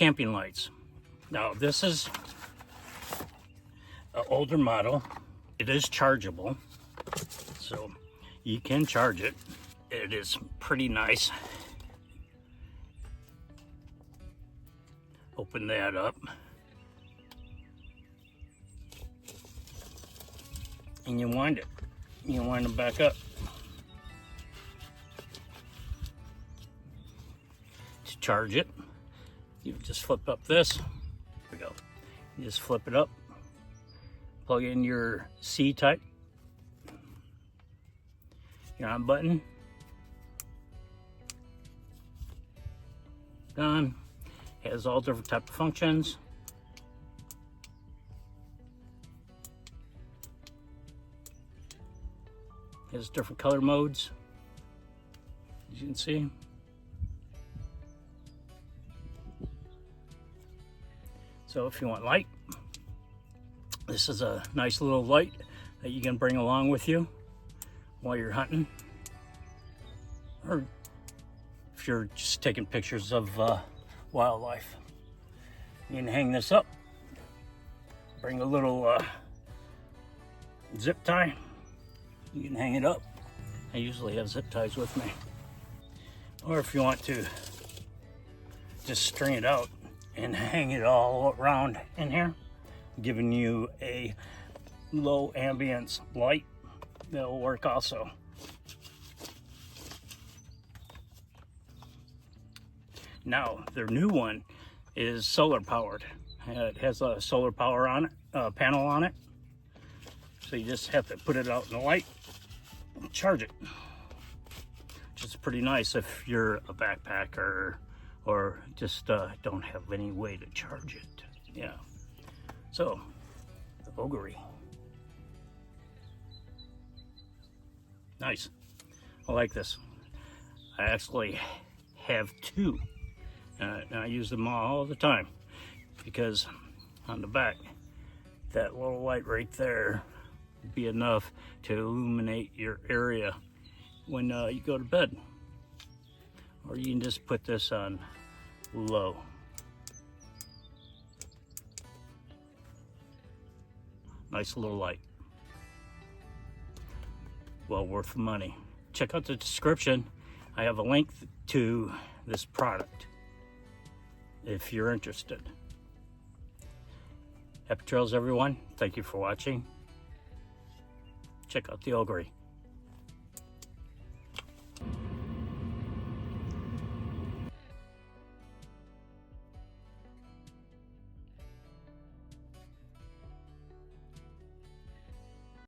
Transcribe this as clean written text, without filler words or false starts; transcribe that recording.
camping lights. Now this is an older model. It is chargeable, so you can charge it. It is pretty nice. Open that up. And you wind it. You wind it back up. To charge it, you just flip up this. There we go. You just flip it up. Plug in your C type. Your on button. Done. Has all different type of functions. Has different color modes, as you can see. So if you want light, this is a nice little light that you can bring along with you while you're hunting, or if you're just taking pictures of wildlife. You can hang this up, bring a little zip tie. You can hang it up. I usually have zip ties with me. Or if you want to just string it out and hang it all around in here, giving you a low ambience light, that'll work also. Now, their new one is solar powered. It has a solar power on it, panel on it. So you just have to put it out in the light and charge it. Which is pretty nice if you're a backpacker or just don't have any way to charge it. Yeah. So, the Ogery. Nice. I like this. I actually have two. And I use them all the time because on the back, that little light right there would be enough to illuminate your area when you go to bed. Or you can just put this on low. Nice little light. Well worth the money. Check out the description. I have a link to this product if you're interested. Happy trails, everyone. Thank you for watching. Check out the Ogery.